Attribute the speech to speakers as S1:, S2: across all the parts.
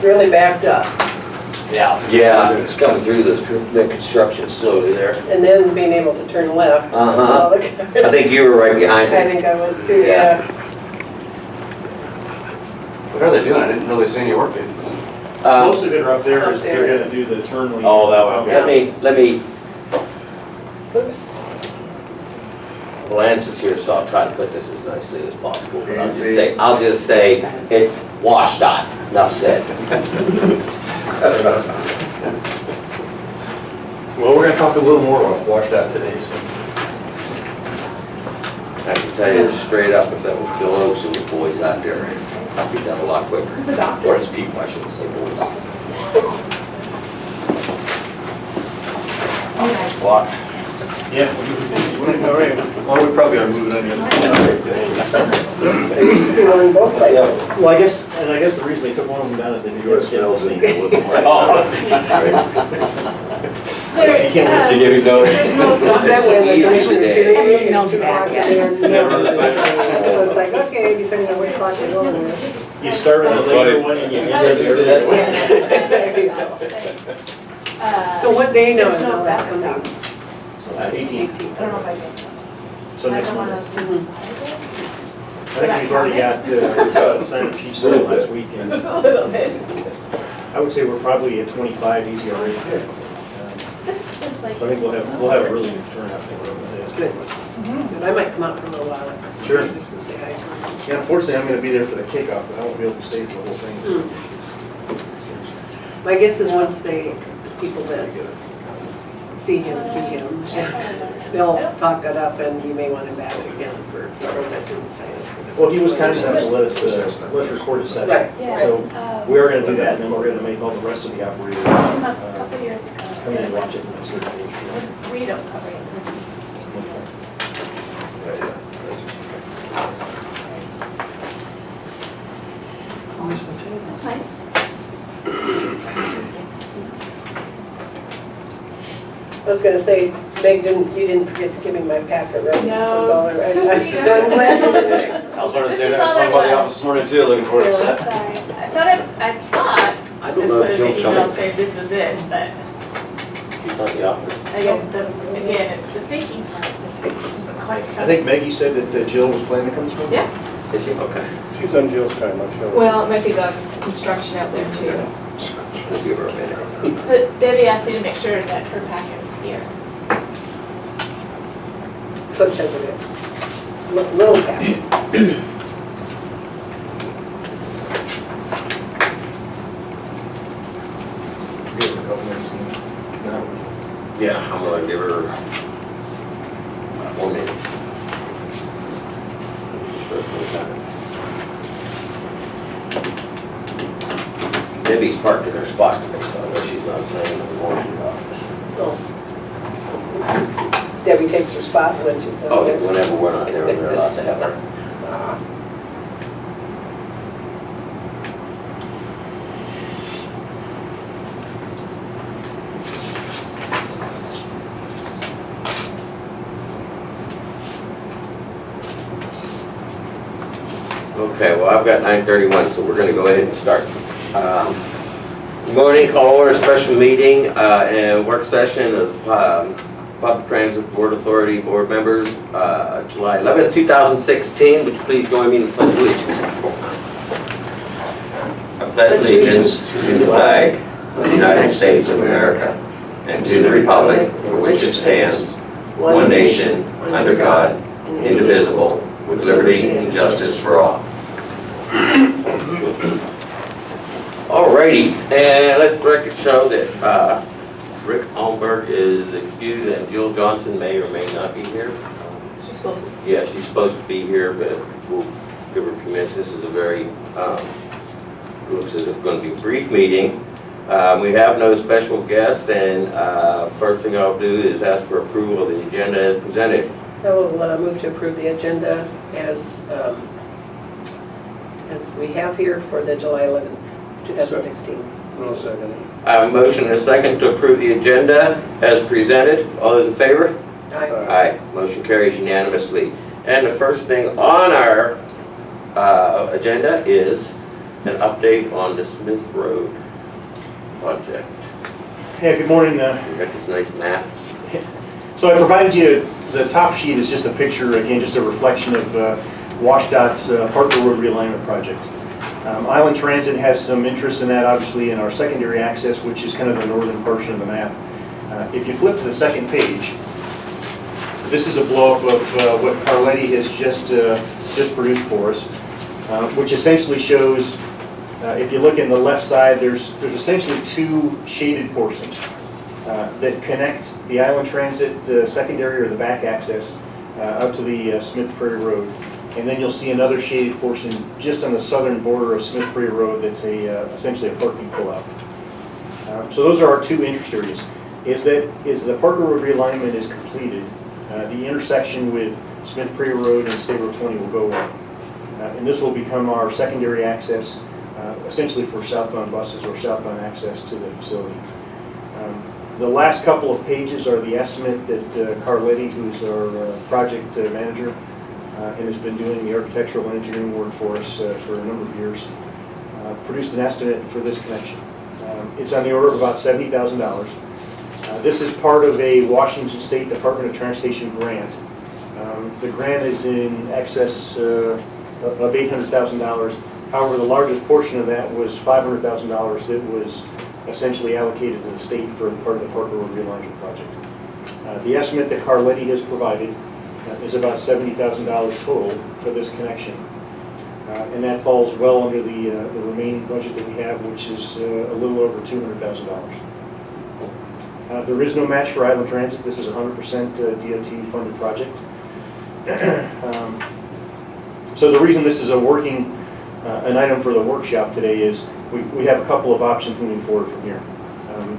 S1: really backed up.
S2: Yeah, it's coming through the construction slowly there.
S1: And then being able to turn left.
S2: Uh-huh. I think you were right behind
S1: I
S2: me.
S1: think I was too, yeah.
S3: What are they doing? I didn't really see any work.
S4: Most of it up there is
S1: Up there.
S4: they're gonna do the turn lane.
S3: Oh, that way,
S2: Let me,
S1: Oops.
S2: Lance is here, so I'll try to put this as nicely as possible. But I'll just say it's washed out. Enough said.
S4: Well, we're gonna talk a little more about washed out today, so.
S2: I can tell you straight up, if that was Bill Oakes and the boys out there, I'd be done a lot quicker. Or his people, I shouldn't say boys.
S3: Block.
S4: Yeah. All right. Well, we probably are moving on the other.
S1: There used to be one in both places.
S4: Well, I guess the reason they took one of them down is they knew it was still seen.
S3: Oh.
S4: You can't
S3: To give you notice.
S1: Is that when the commissioners hearing
S5: No,
S1: is 2
S5: back,
S1: blocks
S5: yeah.
S1: in there?
S3: Never the same.
S1: So it's like, okay, depending on which block you're going with.
S4: You start on the later one and you end
S1: There you go. So what day now is all this coming out?
S4: 18.
S5: I don't know if I did.
S4: So next
S5: I don't
S4: Monday.
S5: want to.
S4: I think we've already got sign-up sheets done last week, and
S5: Just a little bit.
S4: I would say we're probably at 25 easy already.
S5: This is like.
S4: So I think we'll have a really good turnout.
S1: Good. Good. I might come out for a little while. if that's
S4: Sure.
S1: okay, just to say hi.
S4: Yeah, unfortunately, I'm gonna be there for the kickoff, but I won't be able to stay for the whole thing.
S1: My guess is once people that see him, they'll talk it up and you may want him back again for a little bit to say it.
S4: Well, he was kind enough to let us record a session.
S1: Right.
S4: So we are gonna do that, and then we're gonna make all the rest of the operators
S5: A couple years ago.
S4: come in and watch it.
S5: We don't cover it. Is this mine?
S1: I was gonna say, Meg, you didn't forget to give me my packet, right? This was all right. I'm glad you did.
S3: I was wanting to say that, I was by the office this morning too, looking for it.
S5: Sorry. I thought
S2: I don't know if Jill's
S5: email
S2: coming.
S5: saying this was it, but
S2: She's not in the office.
S5: I guess again, it's the thinking part that doesn't quite come.
S4: I think Maggie said that Jill was planning to come this morning.
S5: Yeah.
S2: Is she? Okay.
S4: She's on Jill's time, I'm sure.
S6: Well, it might be the construction out there too.
S2: Let's give her a minute.
S5: But Debbie asked me to make sure that her packet was here.
S1: Such as it is. Little packet.
S4: Give her a couple minutes. No.
S2: Yeah, I'm gonna give her 1 minute. Debbie's parked in her spot today, so I know she's not saying in the morning office.
S1: Oh. Debbie takes her spot when she.
S2: Oh, yeah, whenever we're not there, we're allowed to have her. Okay, well, I've got 9:31, so we're gonna go ahead and start. Good morning, call order special meeting and work session of Public Transit Board Authority Board members, July 11th, 2016. Would you please join me in the pledge of allegiance? I pledge allegiance to the flag of the United States of America and to the republic for which it stands, one nation, under God, indivisible, with liberty and justice for all. Alrighty, and let the record show that Rick Almberg is excused and Jill Johnson may or may not be here.
S1: She's supposed to.
S2: Yeah, she's supposed to be here, but we'll give her a few minutes. This is a very, looks as if it's going to be a brief meeting. We have no special guests, and first thing I'll do is ask for approval of the agenda as presented.
S1: I will move to approve the agenda as we have here for the July 11th, 2016.
S4: No second.
S2: I have a motion and a second to approve the agenda as presented. All those in favor?
S1: Aye.
S2: Aye. Motion carries unanimously. And the first thing on our agenda is an update on the Smith Road project.
S7: Yeah, good morning.
S2: We got this nice map.
S7: So I provided you, the top sheet is just a picture, again, just a reflection of WashDOT's Parker Road realignment project. Island Transit has some interest in that, obviously, in our secondary access, which is kind of the northern portion of the map. If you flip to the second page, this is a blow-up of what Carletti has just produced for us, which essentially shows, if you look in the left side, there's essentially two shaded portions that connect the Island Transit secondary or the back access out to the Smith Prairie Road. And then you'll see another shaded portion just on the southern border of Smith Prairie Road that's essentially a parking pullout. So those are our two interest areas. Is the Parker Road realignment is completed, the intersection with Smith Prairie Road and State Road 20 will go up. And this will become our secondary access, essentially for southbound buses or southbound access to the facility. The last couple of pages are the estimate that Carletti, who's our project manager, and has been doing the architectural and engineering work for us for a number of years, produced an estimate for this connection. It's on the order of about $70,000. This is part of a Washington State Department of Transportation grant. The grant is in excess of $800,000. However, the largest portion of that was $500,000 that was essentially allocated to the state for part of the Parker Road realignment project. The estimate that Carletti has provided is about $70,000 total for this connection. And that falls well under the remaining budget that we have, which is a little over $200,000. There is no match for Island Transit. This is a 100% DOT funded project. So the reason this is a working, an item for the workshop today is we have a couple of options moving forward from here.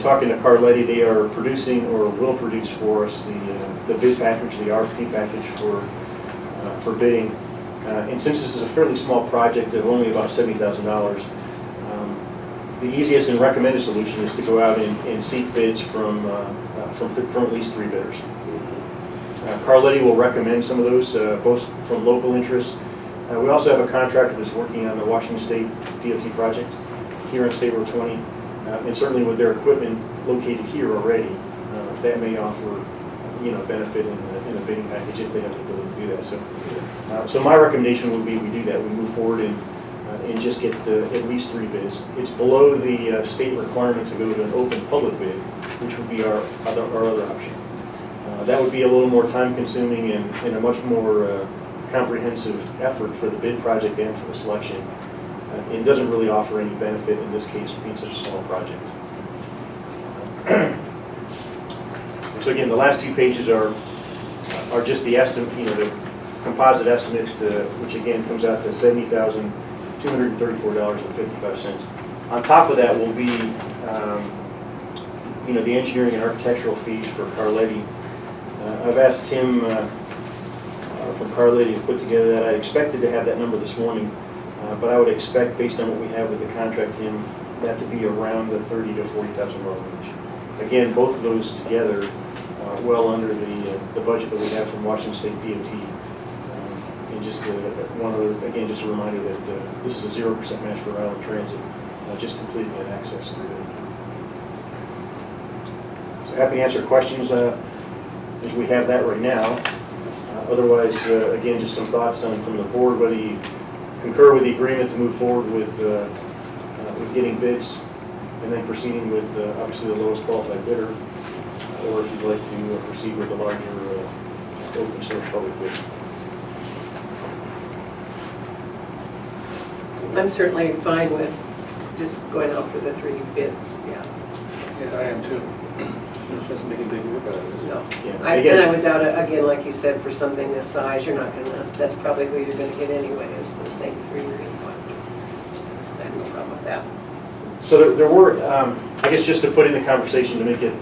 S7: Talking to Carletti, they are producing or will produce for us the bid package, the RFP package for bidding. And since this is a fairly small project of only about $70,000, the easiest and recommended solution is to go out and seek bids from at least 3 bidders. Carletti will recommend some of those, both from local interests. We also have a contractor that's working on the Washington State DOT project here on State Road 20, and certainly with their equipment located here already, that may offer, benefit in the bidding package if they have the ability to do that. So my recommendation would be we do that. We move forward and just get at least 3 bids. It's below the state requirement to go to an open public bid, which would be our other option. That would be a little more time consuming and a much more comprehensive effort for the bid project and for the selection. It doesn't really offer any benefit in this case being such a small project. So again, the last 2 pages are just the estimate, the composite estimate, which again comes out to $70,234.55. On top of that will be, the engineering and architectural fees for Carletti. I've asked Tim from Carletti to put together that. I expected to have that number this morning, but I would expect, based on what we have with the contract, that to be around the $30,000 to $40,000 range. Again, both of those together, well under the budget that we have from Washington State DOT. And just just a reminder that this is a 0% match for Island Transit, just completing that access through there. So happy to answer questions as we have that right now. Otherwise, again, just some thoughts from the board, whether you concur with the agreement to move forward with getting bids and then proceeding with obviously the lowest qualified bidder, or if you'd like to proceed with a larger open source public bid.
S1: I'm certainly fine with just going out for the 3 bids, yeah.
S4: Yeah, I am too. It doesn't make a big deal about it.
S1: No.
S7: Yeah,
S1: I would doubt it, again, like you said, for something this size, you're not gonna, that's probably who you're gonna get anyway, is the same 3 you're gonna want. I have no problem with that.
S7: So there were, I guess just to put in the conversation to make it,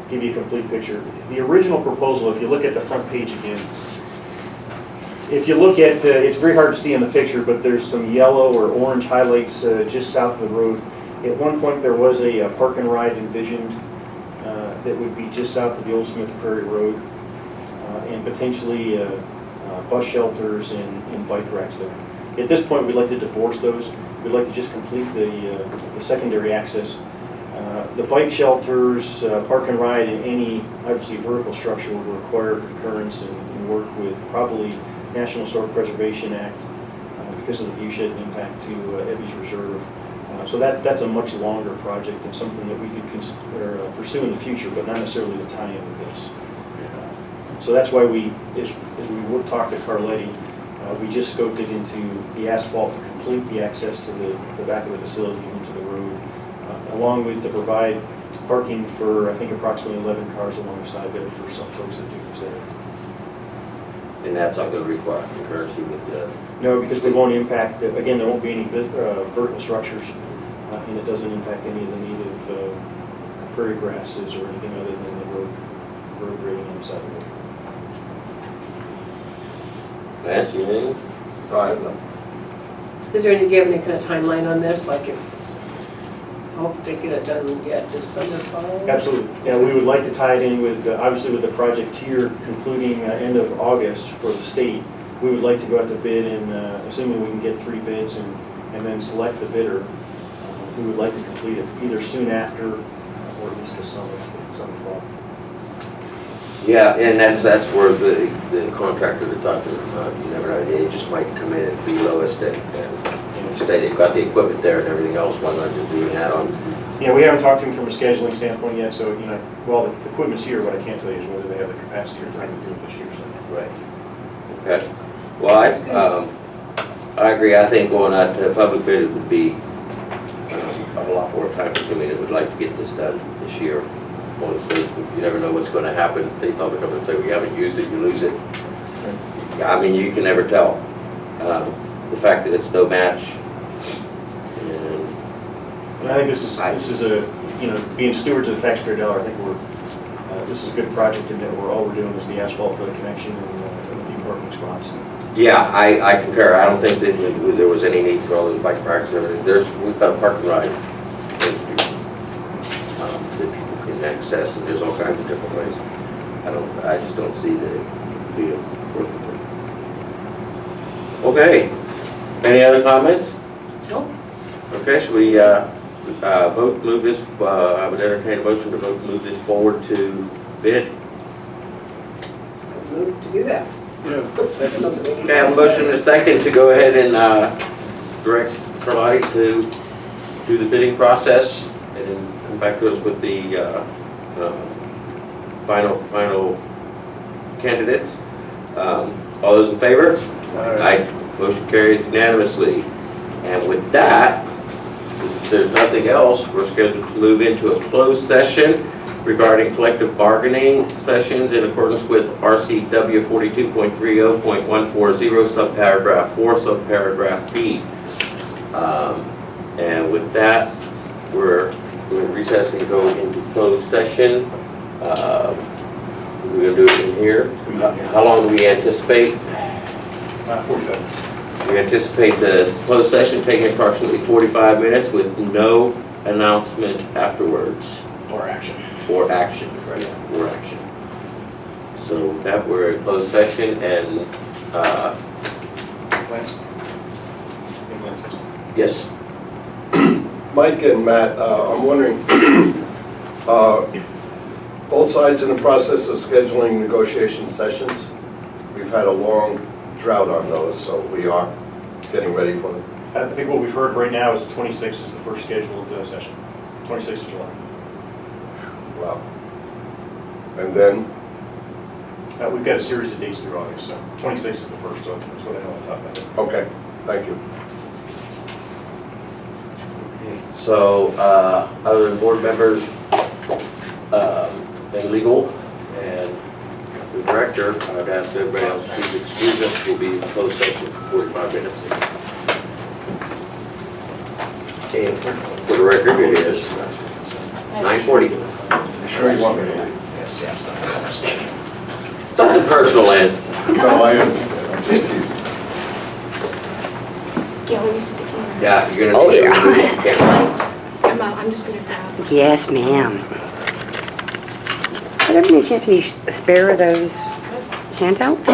S7: give you a complete picture, the original proposal, if you look at the front page again, if you look at, it's very hard to see in the picture, but there's some yellow or orange highlights just south of the road. At one point there was a park and ride envisioned that would be just south of the old Smith Prairie Road, and potentially bus shelters and bike racks there. At this point, we'd like to divorce those. we'd like to just complete the secondary access. The bike shelters, park and ride, and any obviously vertical structure would require concurrence and work with probably National Historic Preservation Act because of the viewshed impact to Ebby's Reserve. So that's a much longer project and something that we could pursue in the future, but not necessarily the tie-in with this. So that's why as we would talk to Carletti, we just scoped it into the asphalt to complete the access to the back of the facility and into the road, along with to provide parking for, I think, approximately 11 cars alongside there for some folks that do use that.
S2: And that's not going to require concurrency with the...
S7: No, because we won't impact, again, there won't be any vertical structures, and it doesn't impact any of the native prairie grasses or anything other than the road grading on the side of the road.
S2: Lance, you anything?
S4: I have nothing.
S1: Is there any, do you have any kind of timeline on this, like if, hope to get it done yet this summer, fall?
S7: Absolutely. Yeah, we would like to tie it in with, obviously with the project here concluding end of August for the state. We would like to go out to bid and, assuming we can get 3 bids and then select the bidder, we would like to complete it either soon after or at least this summer, fall.
S2: Yeah, and that's where the contractor they're talking about, you never know, they just might come in at the lowest and say they've got the equipment there and everything else, why not just do an add-on?
S7: Yeah, we haven't talked to them from a scheduling standpoint yet, so, while the equipment's here, what I can't tell you is whether they have the capacity or time to do it this year. So.
S2: Right. Okay. Well, I agree. I think going out to public bid, it would be a lot more time consuming. I would like to get this done this year. Honestly, you never know what's going to happen. They probably come and say, we haven't used it, you lose it. I mean, you can never tell. The fact that it's no match.
S7: And I think this is a, being stewards of the taxpayer dollar, I think this is a good project in that all we're doing is the asphalt for the connection and a few parking spots.
S2: Yeah, I concur. I don't think that there was any need for all those bike racks and everything. We've got a parking ride that you can access, and there's all kinds of different ways. I just don't see the deal. Okay. Any other comments?
S1: Nope.
S2: Okay, so we move this. I would entertain a motion to move this forward to bid.
S1: Move to do that.
S2: Okay, I have a motion and a second to go ahead and direct Carlotti to do the bidding process and then come back to us with the final candidates. All those in favor? Aye. Motion carried unanimously. And with that, if there's nothing else, we're scheduled to move into a closed session regarding collective bargaining sessions in accordance with RCW 42.30.140, subparagraph 4, subparagraph B. And with that, we're going to recess and go into closed session. We're going to do it in here. How long do we anticipate?
S7: 45.
S2: We anticipate the closed session taking approximately 45 minutes with no announcement afterwards.
S3: Or action.
S2: Or action, right? Or action. So that we're in closed session and,
S7: Lance?
S2: yes.
S4: Mike and Matt, I'm wondering, both sides in the process of scheduling negotiation sessions. We've had a long drought on those, so we are getting ready for them.
S7: I think what we've heard right now is the 26th is the first scheduled session, 26th of July.
S4: Wow. And then,
S7: We've got a series of dates through August, so 26th is the first, so that's what I know off the top of my head.
S4: okay, thank you.
S2: So, other than board members and legal and the director, I would ask everybody else to please excuse us. We'll be in closed session for 45 minutes. And for the record, it is 9:40.
S4: Sure you want me to?
S3: Yes, yes.
S2: Something personal, Ed.
S4: No, I understand, I'm just teasing.
S8: Gail, are you sticking around?
S2: Yeah, you're gonna
S8: Oh,
S2: need
S8: yeah.
S2: to
S8: I'm just gonna grab.
S9: Yes, ma'am. Would there be a chance to spare those handouts?